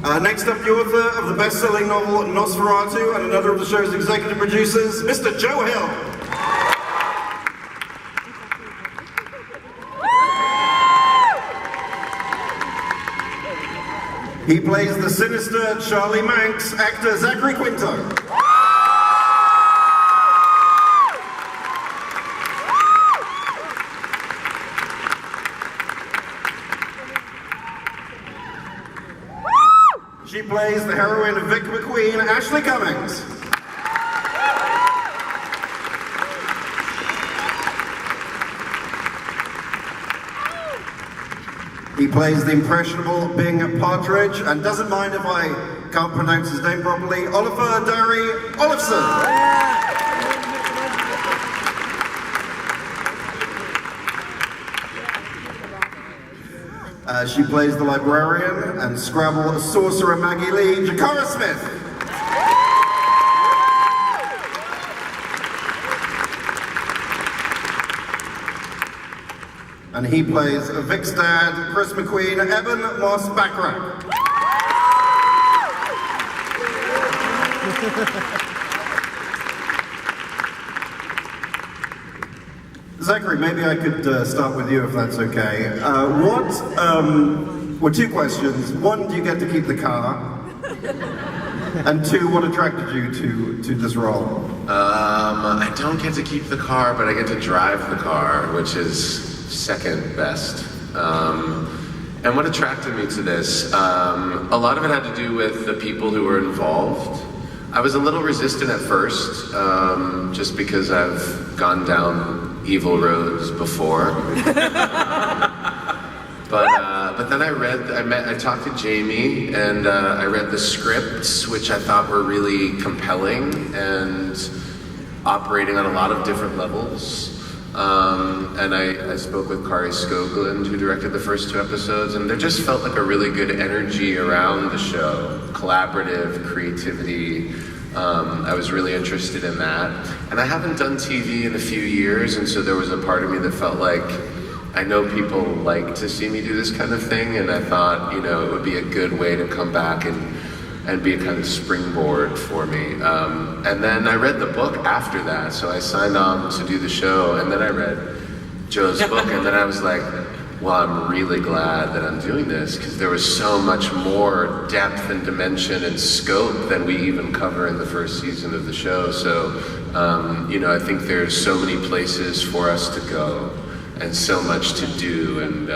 Next up, the author of the best-selling novel NOS4A2 and another of the show's executive producers, Mr. Joe Hill. He plays the sinister Charlie Manx actor Zachary Quinto. She plays the heroine of Vic McQueen, Ashley Cummings. He plays the impressionable Bing Partridge and doesn't mind if I can't pronounce his name properly, Oliver Derry Olofsson. She plays the librarian and Scrabble sorcerer Maggie Lee, Jakara Smith. And he plays Vic's dad, Chris McQueen, Eben Moss Backrack. Zachary, maybe I could start with you if that's okay. Well, two questions. One, do you get to keep the car? And two, what attracted you to this role? I don't get to keep the car, but I get to drive the car, which is second best. And what attracted me to this? A lot of it had to do with the people who were involved. I was a little resistant at first, just because I've gone down evil roads before. But then I talked to Jamie and I read the scripts, which I thought were really compelling and operating on a lot of different levels. And I spoke with Kari Skoglund, who directed the first 2 episodes, and there just felt like a really good energy around the show, collaborative, creativity. I was really interested in that. And I haven't done TV in a few years, and so there was a part of me that felt like, I know people like to see me do this kind of thing, and I thought, it would be a good way to come back and be a kind of springboard for me. And then I read the book after that, so I signed on to do the show, and then I read Joe's book, and then I was like, well, I'm really glad that I'm doing this, because there was so much more depth and dimension and scope than we even cover in the first season of the show. So, I think there's so many places for us to go and so much to do, and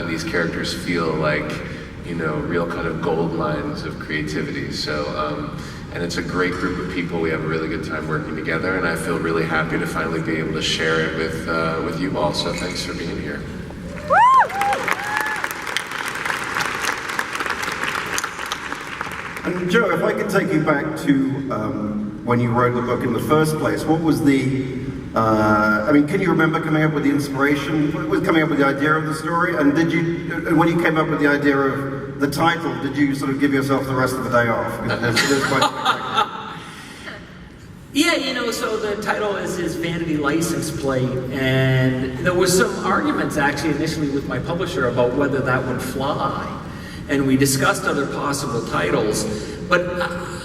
these characters feel like, real kind of gold mines of creativity. So, and it's a great group of people. We have a really good time working together, and I feel really happy to finally be able to share it with you all. So thanks for being here. And Joe, if I could take you back to when you wrote the book in the first place, what was can you remember coming up with the inspiration? What was coming up with the idea of the story? And when you came up with the idea of the title, did you sort of give yourself the rest of the day off? Yeah, so the title is his vanity license plate, and there was some arguments actually initially with my publisher about whether that would fly. And we discussed other possible titles, but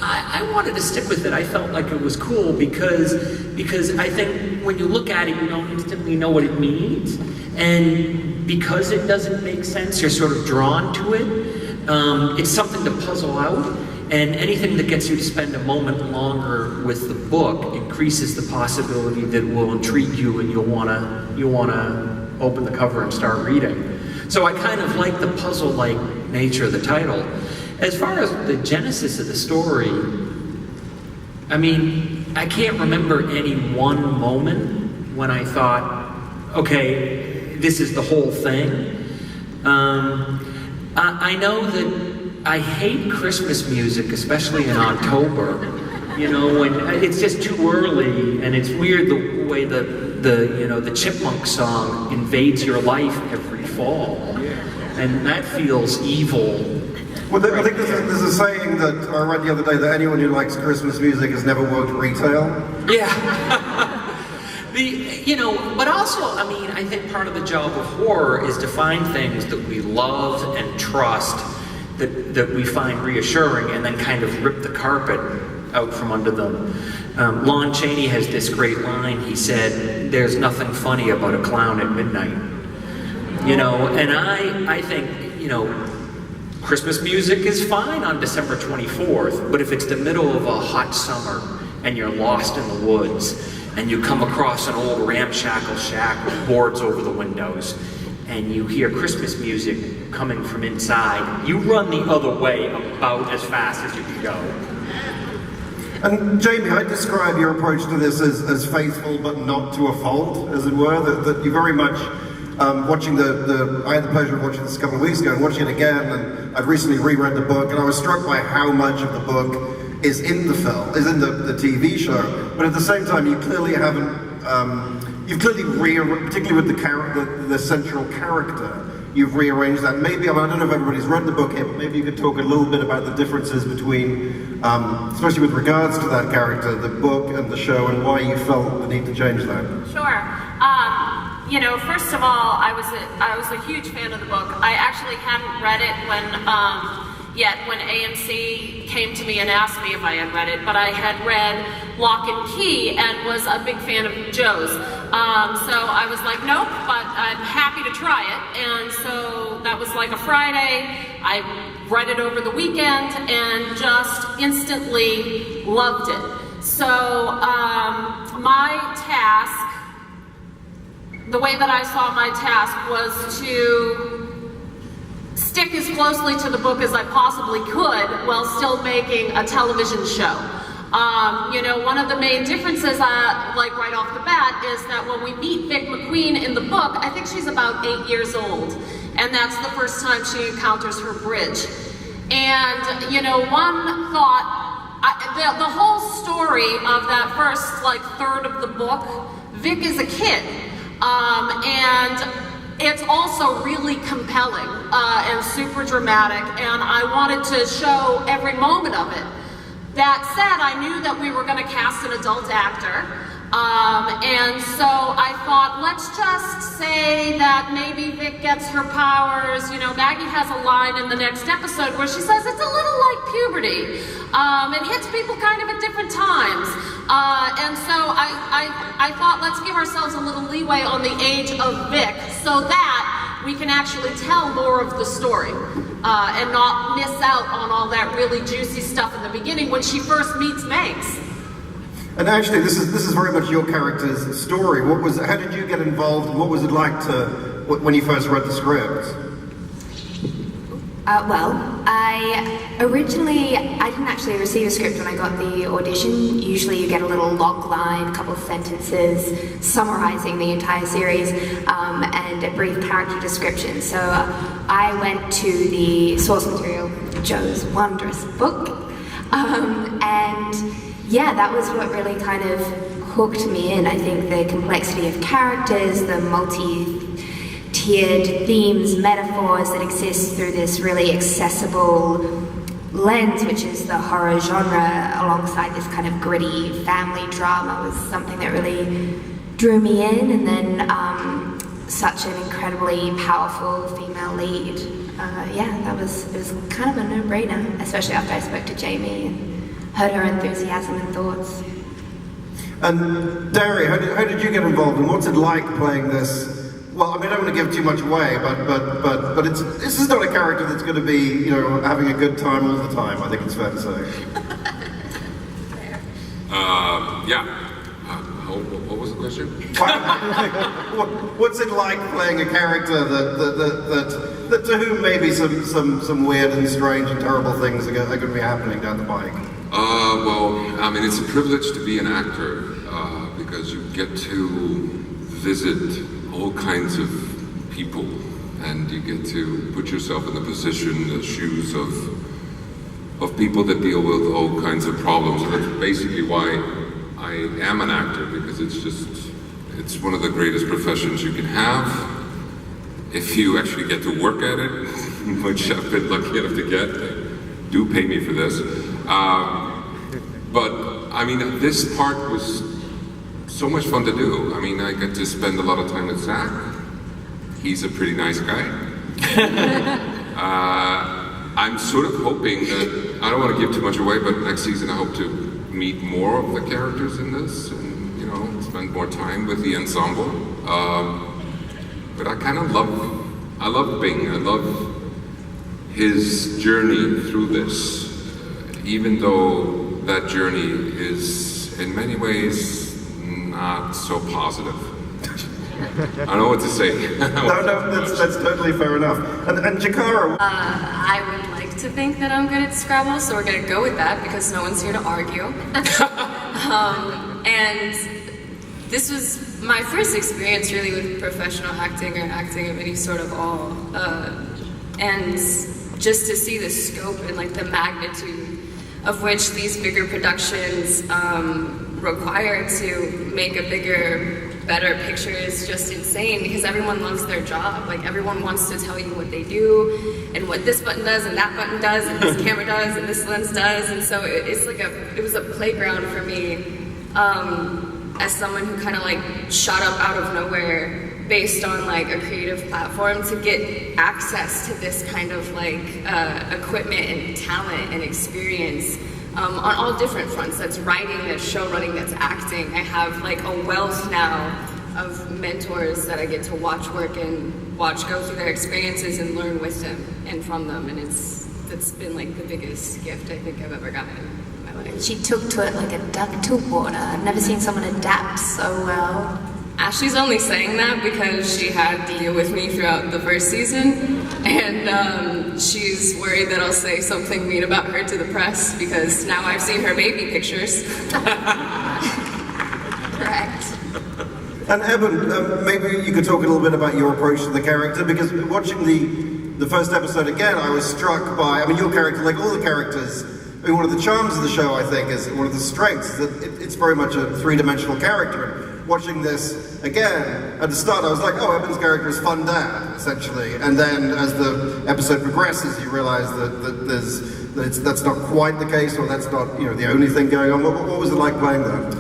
I wanted to stick with it. I felt like it was cool because I think when you look at it, you don't instantly know what it means, and because it doesn't make sense, you're sort of drawn to it. It's something to puzzle out, and anything that gets you to spend a moment longer with the book increases the possibility that it will intrigue you, and you'll wanna open the cover and start reading. So I kind of like the puzzle-like nature of the title. As far as the genesis of the story, I can't remember any one moment when I thought, okay, this is the whole thing. I know that I hate Christmas music, especially in October. When it's just too early, and it's weird the way the Chipmunk song invades your life every fall, and that feels evil. Well, I think there's a saying that I read the other day that anyone who likes Christmas music has never worked retail. Yeah. But also, I think part of the job of horror is to find things that we love and trust that we find reassuring, and then kind of rip the carpet out from under them. Lon Chaney has this great line. He said, "There's nothing funny about a clown at midnight." You know, and I think, you know, Christmas music is fine on December 24th, but if it's the middle of a hot summer and you're lost in the woods and you come across an old ramshackle shack with boards over the windows and you hear Christmas music coming from inside, you run the other way about as fast as you can go. And Jamie, I'd describe your approach to this as faithful but not to a fault, as it were, that you very much, watching I had the pleasure of watching this a couple of weeks ago and watching it again, and I've recently reread the book, and I was struck by how much of the book is in the film, is in the TV show, but at the same time you clearly haven't, you've clearly particularly with the central character, you've rearranged that. Maybe, I don't know if everybody's read the book yet, but maybe you could talk a little bit about the differences between, especially with regards to that character, the book and the show, and why you felt the need to change that. Sure. You know, first of all, I was a huge fan of the book. I actually hadn't read it when AMC came to me and asked me if I had read it, but I had read Lock and Key and was a big fan of Joe's. So I was like, nope, but I'm happy to try it. And so that was like a Friday. I read it over the weekend and just instantly loved it. So my task, the way that I saw my task was to stick as closely to the book as I possibly could while still making a television show. You know, one of the main differences, like right off the bat, is that when we meet Vic McQueen in the book, I think she's about 8 years old, and that's the first time she encounters her bridge. And, you know, one thought, the whole story of that first, like, third of the book, Vic is a kid, and it's also really compelling and super dramatic, and I wanted to show every moment of it. That said, I knew that we were going to cast an adult actor, and so I thought, let's just say that maybe Vic gets her powers. You know, Maggie has a line in the next episode where she says it's a little like puberty. It hits people kind of at different times. And so I thought, let's give ourselves a little leeway on the age of Vic so that we can actually tell more of the story and not miss out on all that really juicy stuff in the beginning when she first meets Megs. And actually, this is very much your character's story. How did you get involved, and what was it like when you first read the script? Well, I didn't actually receive a script when I got the audition. Usually you get a little log line, a couple of sentences summarizing the entire series, and a brief character description. So I went to the source material, Joe's wondrous book, and yeah, that was what really kind of hooked me in. I think the complexity of characters, the multi-tiered themes, metaphors that exist through this really accessible lens, which is the horror genre, alongside this kind of gritty family drama, was something that really drew me in. And then such an incredibly powerful female lead. It was kind of a no-brainer, especially after I spoke to Jamie and heard her enthusiasm and thoughts. And Dari, how did you get involved, and what's it like playing this? Well, I mean, I don't want to give too much away, but this is not a character that's going to be, you know, having a good time all the time. I think it's fair to say. What was the question? What's it like playing a character that to whom maybe some weird and strange and terrible things are going to be happening down the pike? Well, I mean, it's a privilege to be an actor because you get to visit all kinds of people, and you get to put yourself in the position, the shoes of people that deal with all kinds of problems. And that's basically why I am an actor, because it's one of the greatest professions you can have if you actually get to work at it, which I've been lucky enough to get. Do pay me for this. But I mean, this part was so much fun to do. I mean, I got to spend a lot of time with Zach. He's a pretty nice guy. I'm sort of hoping that, I don't want to give too much away, but next season I hope to meet more of the characters in this and, you know, spend more time with the ensemble. But I kind of love Bing. I love his journey through this, even though that journey is in many ways not so positive. I don't know what to say. No, that's totally fair enough. And Jakara? I would like to think that I'm good at Scrabble, so we're gonna go with that because no one's here to argue. And this was my first experience really with professional acting or acting of any sort of all. And just to see the scope and like the magnitude of which these bigger productions require to make a bigger, better picture is just insane because everyone loves their job. Like everyone wants to tell you what they do and what this button does and that button does and this camera does and this lens does. And so it's like it was a playground for me as someone who kind of like shot up out of nowhere based on like a creative platform to get access to this kind of like equipment and talent and experience on all different fronts. That's writing, that's show running, that's acting. I have like a wealth now of mentors that I get to watch work and watch go through their experiences and learn with them and from them. And that's been like the biggest gift I think I've ever gotten in my life. She took to it like a duck to water. I've never seen someone adapt so well. Ashley's only saying that because she had to deal with me throughout the first season, and she's worried that I'll say something mean about her to the press because now I've seen her baby pictures. Correct. And Eben, maybe you could talk a little bit about your approach to the character, because watching the first episode again, I was struck by, I mean, your character, like all the characters, I mean, one of the charms of the show, I think, is one of the strengths, that it's very much a three-dimensional character. Watching this again, at the start I was like, oh, Eben's character is fun dad, essentially. And then as the episode progresses, you realize that that's not quite the case, or that's not, you know, the only thing going on. What was it like playing that?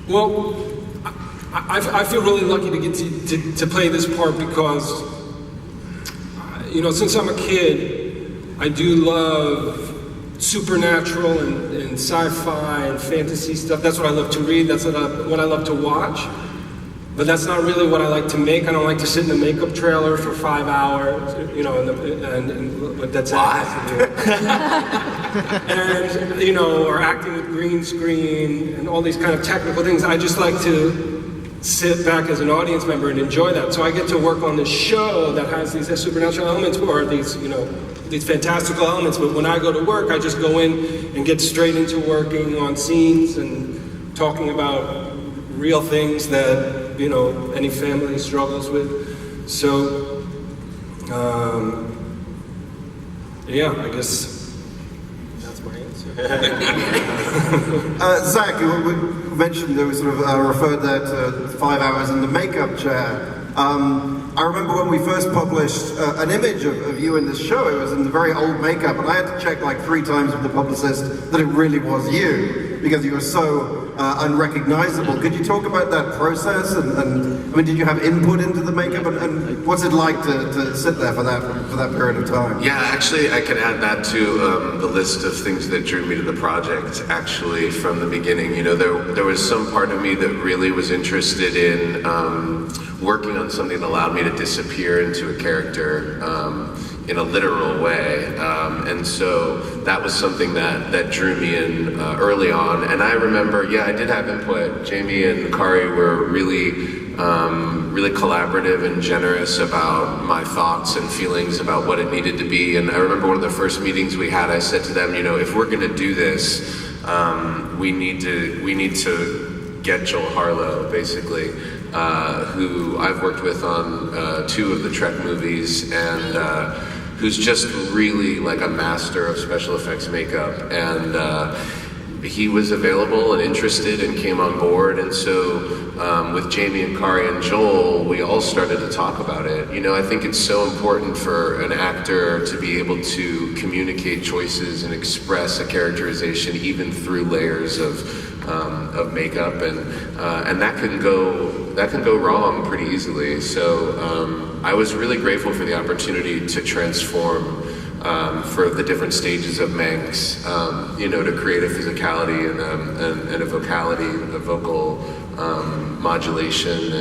Well, I feel really lucky to get to play this part because, you know, since I'm a kid, I do love supernatural and sci-fi and fantasy stuff. That's what I love to read, that's what I love to watch. But that's not really what I like to make. I don't like to sit in a makeup trailer for 5 hours, you know, but that's and, you know, or acting with green screen and all these kind of technical things. I just like to sit back as an audience member and enjoy that. So I get to work on this show that has these supernatural elements, or these, you know, these fantastical elements, but when I go to work, I just go in and get straight into working on scenes and talking about real things that, you know, any family struggles with. So, yeah, I guess that's my answer. Zach, you mentioned that we sort of referred there to 5 hours in the makeup chair. I remember when we first published an image of you in this show, it was in the very old makeup, and I had to check like 3 times with the publicist that it really was you, because you were so unrecognizable. Could you talk about that process, and I mean, did you have input into the makeup, and what's it like to sit there for that period of time? Yeah, actually, I can add that to the list of things that drew me to the project, actually, from the beginning. You know, there was some part of me that really was interested in working on something that allowed me to disappear into a character in a literal way, and so that was something that drew me in early on. And I remember, yeah, I did have input. Jamie and Kari were really collaborative and generous about my thoughts and feelings about what it needed to be. And I remember one of the first meetings we had, I said to them, you know, if we're going to do this, we need to get Joel Harlow, basically, who I've worked with on 2 of the Trek movies, and who's just really like a master of special effects makeup. And he was available and interested and came on board, and so with Jamie and Kari and Joel, we all started to talk about it. You know, I think it's so important for an actor to be able to communicate choices and express a characterization even through layers of makeup, and that can go wrong pretty easily. So I was really grateful for the opportunity to transform for the different stages of Manx, you know, to create a physicality and a vocality, a vocal modulation,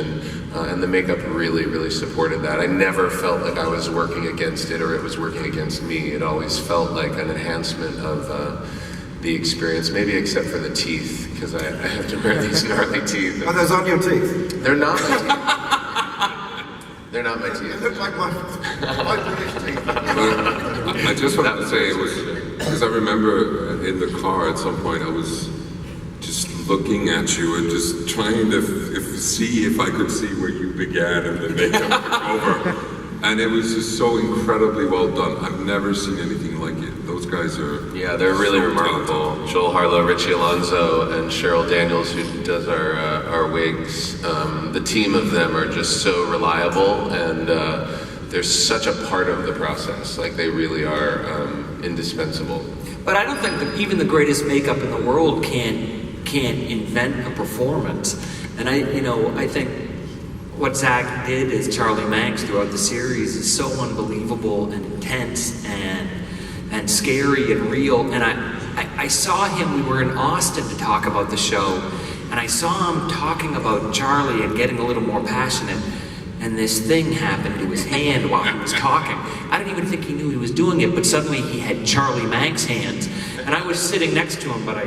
and the makeup really supported that. I never felt like I was working against it or it was working against me. It always felt like an enhancement of the experience, maybe except for the teeth, because I have to wear these gnarly teeth. Are those on your teeth? They're not my teeth. They're not my teeth. They look like my British teeth. I just want to say it was, because I remember in the car at some point I was just looking at you and just trying to see if I could see where you began and the makeup took over. And it was just so incredibly well done. I've never seen anything like it. Those guys are... Yeah, they're really so remarkable. talented. Joel Harlow, Richie Alonso, and Cheryl Daniels, who does our wigs. The team of them are just so reliable, and they're such a part of the process. Like, they really are indispensable. But I don't think that even the greatest makeup in the world can invent a performance. And I think what Zach did as Charlie Manx throughout the series is so unbelievable and intense and scary and real. And I saw him, we were in Austin to talk about the show, and I saw him talking about Charlie and getting a little more passionate, and this thing happened to his hand while he was talking. I didn't even think he knew he was doing it, but suddenly he had Charlie Manx hands. And I was sitting next to him, but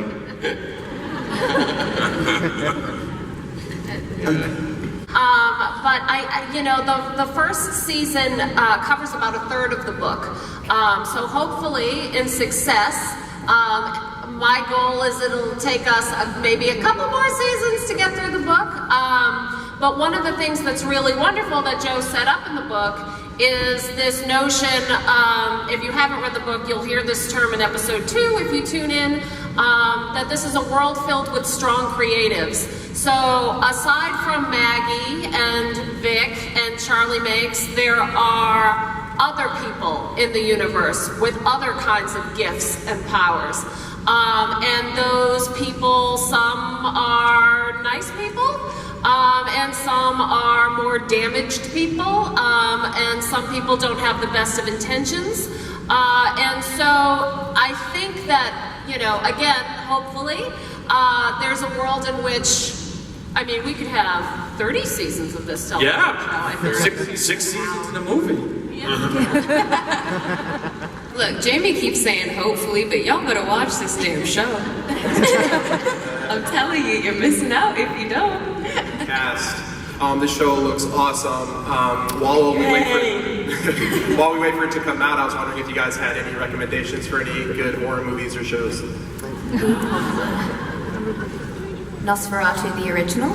But the first season covers about a third of the book. So hopefully, in success, my goal is it'll take us maybe a couple more seasons to get through the book. But one of the things that's really wonderful that Joe set up in the book is this notion, if you haven't read the book, you'll hear this term in episode 2 if you tune in, that this is a world filled with strong creatives. So aside from Maggie and Vic and Charlie Manx, there are other people in the universe with other kinds of gifts and powers. And those people, some are nice people, and some are more damaged people, and some people don't have the best of intentions. And so I think that, again, hopefully, there's a world in which, we could have 30 seasons of this television show. I think. six seasons in a movie. Yeah. Look, Jamie keeps saying hopefully, but y'all better watch this damn show. I'm telling you, you're missing out if you don't. Cast. The show looks awesome. While we wait for it to come out, I was wondering if you guys had any recommendations for any good horror movies or shows. NOS4A2, the original.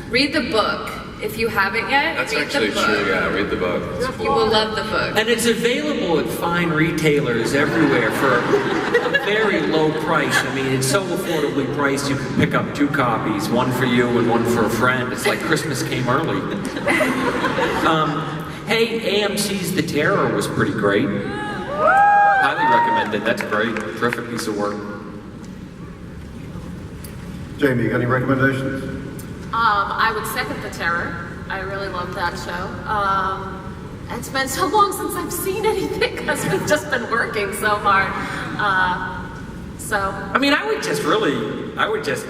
Read the book. If you haven't yet, That's read actually the book. true, yeah, read the book. It's cool. You will love the book. And it's available at fine retailers everywhere for a very low price. It's so affordably priced you can pick up 2 copies, one for you and one for a friend. It's like Christmas came early. Hey, AMC's The Terror was pretty great. Highly recommended. That's great. Terrific piece of work. Jamie, you got any recommendations? I would second The Terror. I really love that show. It's been so long since I've seen anything because we've just been working so hard. I would just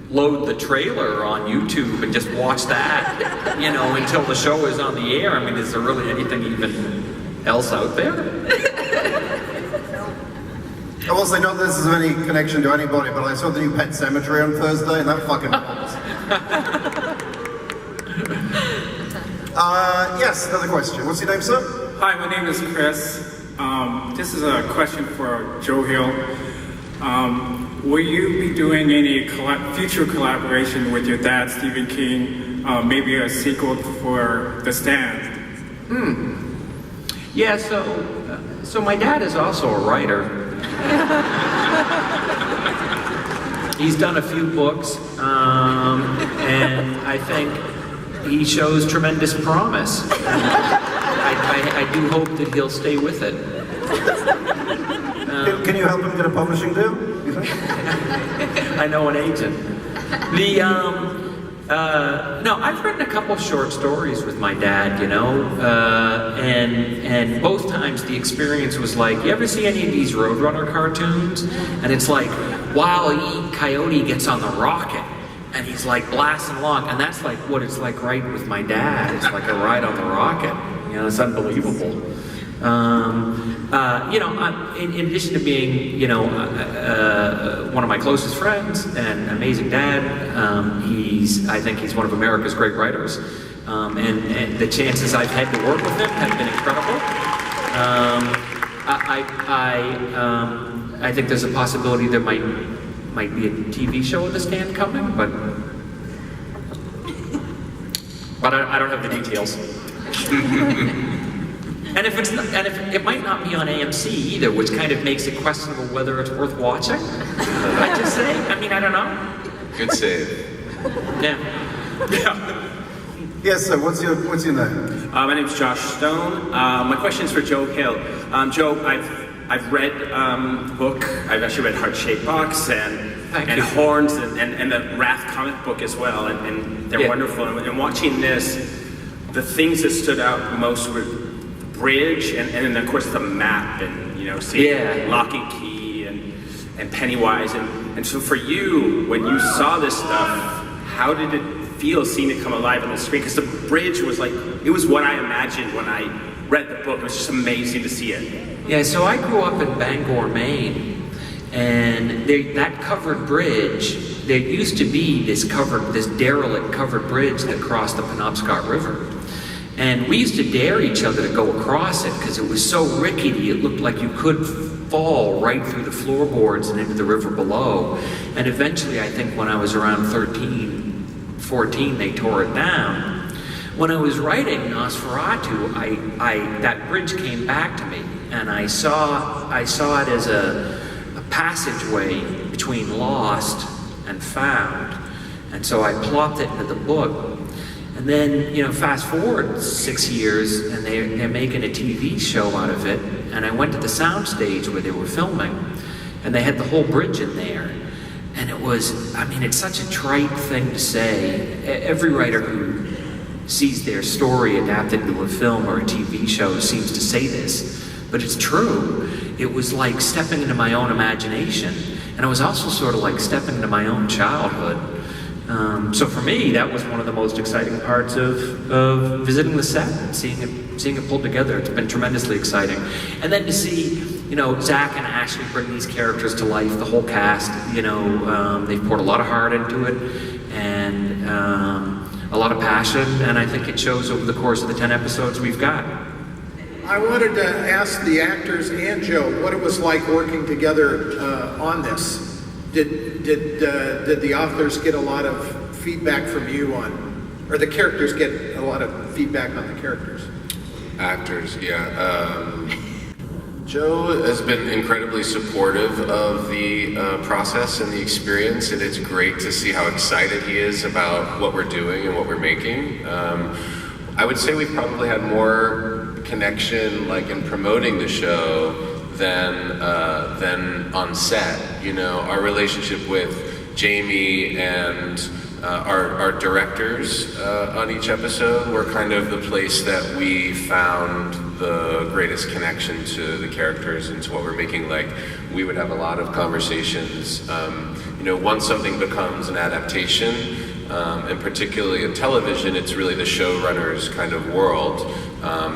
load the trailer on YouTube and just watch that, until the show is on the air. Is there really anything even else out there? I will say not that this is of any connection to anybody, but I saw the new Pet Cemetery on Thursday, and that fucking bombs. Yes, another question. What's your name, sir? Hi, my name is Chris. This is a question for Joe Hill. Will you be doing any future collaboration with your dad, Stephen King? Maybe a sequel for The Stand? Yeah, so my dad is also a writer. He's done a few books, and I think he shows tremendous promise. I do hope that he'll stay with it. Can you help him get a publishing deal? You think? I know an agent. No, I've written a couple short stories with my dad, you know, and both times the experience was like, you ever see any of these Roadrunner cartoons? And it's like, Wile E. Coyote gets on the rocket, and he's like blasting along, and that's like what it's like right with my dad. It's like a ride on the rocket. You know, it's unbelievable. You know, in addition to being, you know, one of my closest friends and amazing dad, I think he's one of America's great writers. And the chances I've had to work with him have been incredible. I think there's a possibility there might be a TV show with the stand coming, but I don't have the details. And if it might not be on AMC either, which kind of makes it questionable whether it's worth watching. I just say, I mean, I don't know. Good save. Yeah. Yes, sir. What's your name? My name's Josh Stone. My question is for Joe Hill. Joe, I've read the book. I've actually read Heart Shaped Box and Horns and the Wrath comic book as well, and they're wonderful. And watching this, the things that stood out most were bridge and then of course the map, and you know, seeing Lock and Key and Pennywise, and so for you, when you saw this stuff, how did it feel seeing it come alive on the screen? Because the bridge was like, it was what I imagined when I read the book. It was just amazing to see it. Yeah, so I grew up in Bangor, Maine, and that covered bridge, there used to be this derelict covered bridge that crossed the Penobscot River. And we used to dare each other to go across it because it was so rickety, it looked like you could fall right through the floorboards and into the river below. And eventually, I think when I was around 13, 14, they tore it down. When I was writing NOS4A2, that bridge came back to me, and I saw it as a passageway between lost and found. And so I plopped it into the book. And then, you know, fast forward 6 years, and they're making a TV show out of it. And I went to the soundstage where they were filming, and they had the whole bridge in there. And it was, I mean, it's such a trite thing to say. Every writer who sees their story adapted into a film or a TV show seems to say this, but it's true. It was like stepping into my own imagination. And it was also sort of like stepping into my own childhood. So for me, that was one of the most exciting parts of visiting the set and seeing it pulled together. It's been tremendously exciting. And then to see, you know, Zach and Ashley bring these characters to life, the whole cast, you know, they've poured a lot of heart into it and a lot of passion, and I think it shows over the course of the 10 episodes we've got. I wanted to ask the actors and Joe what it was like working together on this. Did the authors get a lot of feedback from you or the characters get a lot of feedback on the characters? Actors, yeah. Joe has been incredibly supportive of the process and the experience, and it's great to see how excited he is about what we're doing and what we're making. I would say we've probably had more connection, like in promoting the show, than on set. You know, our relationship with Jamie and our directors on each episode were kind of the place that we found the greatest connection to the characters and to what we're making. Like, we would have a lot of conversations. You know, once something becomes an adaptation, and particularly in television, it's really the showrunner's kind of world.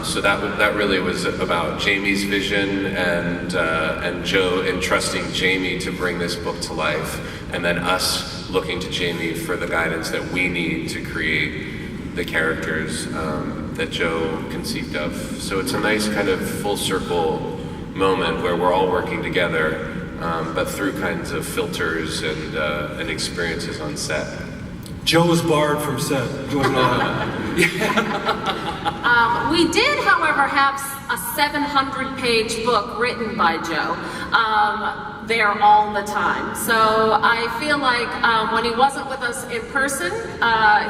So that really was about Jamie's vision and Joe entrusting Jamie to bring this book to life, and then us looking to Jamie for the guidance that we need to create the characters that Joe conceived of. So it's a nice kind of full circle moment where we're all working together, but through kinds of filters and experiences on set. Joe was barred from set. You want to know that? We did, however, have a 700-page book written by Joe. there all the time. So I feel like when he wasn't with us in person,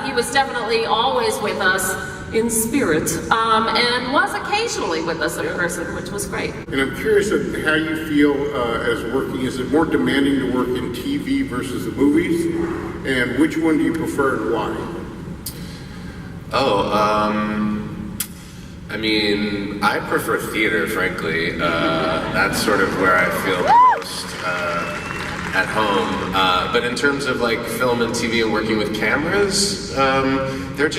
he was definitely always with us in spirit, and was occasionally with us in person, which was great. And I'm curious of how you feel as working. Is it more demanding to work in TV versus the movies? And which one do you prefer and why? I mean, I prefer theater, frankly. That's sort of where I feel the most at home. But in terms of like film and TV and working with cameras, they're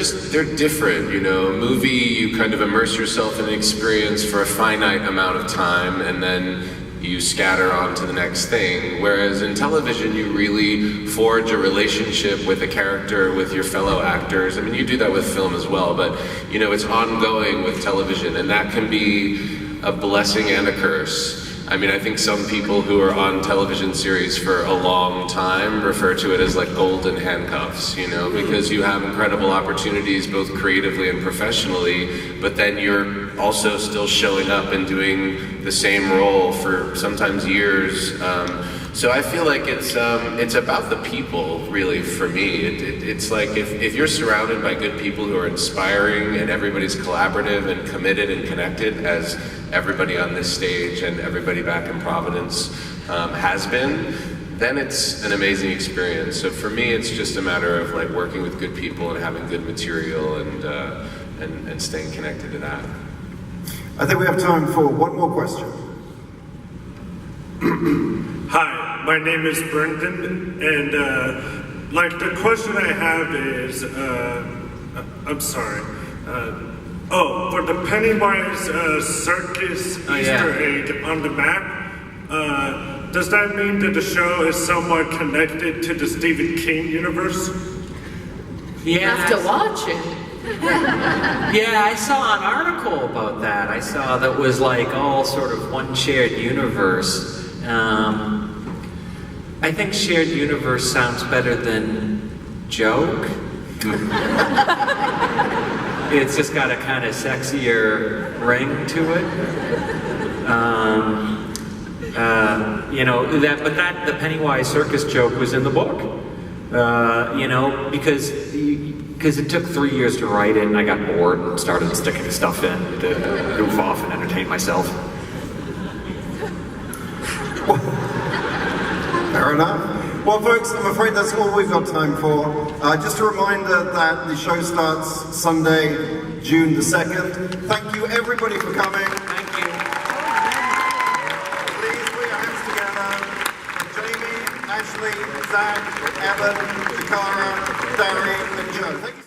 different, you know. Movie, you kind of immerse yourself in an experience for a finite amount of time, and then you scatter on to the next thing. Whereas in television, you really forge a relationship with a character, with your fellow actors. I mean, you do that with film as well, but you know, it's ongoing with television, and that can be a blessing and a curse. I mean, I think some people who are on television series for a long time refer to it as like golden handcuffs, you know, because you have incredible opportunities both creatively and professionally, but then you're also still showing up and doing the same role for sometimes years. So I feel like it's about the people, really, for me. It's like if you're surrounded by good people who are inspiring and everybody's collaborative and committed and connected, as everybody on this stage and everybody back in Providence has been, then it's an amazing experience. So for me, it's just a matter of like working with good people and having good material and staying connected to that. I think we have time for one more question. Hi, my name is Brendan, and like the question I have is, I'm sorry. For the Pennywise circus Easter egg on the map, does that mean that the show is somewhat connected to the Stephen King universe? Yeah, You have to watch it. yeah, I saw an article about that. I saw that was like all sort of one shared universe. I think shared universe sounds better than joke. It's just got a kind of sexier ring to it. You know, the Pennywise circus joke was in the book. You know, because it took 3 years to write it, and I got bored and started sticking stuff in to goof off and entertain myself. Fair enough. Well, folks, I'm afraid that's all we've got time for. Just a reminder that the show starts Sunday, June the 2nd. Thank you, everybody, for coming. Thank you. Please put your hands together for Jamie, Ashley, Zach, Evan, Takara, Darry, and Joe. Thank you.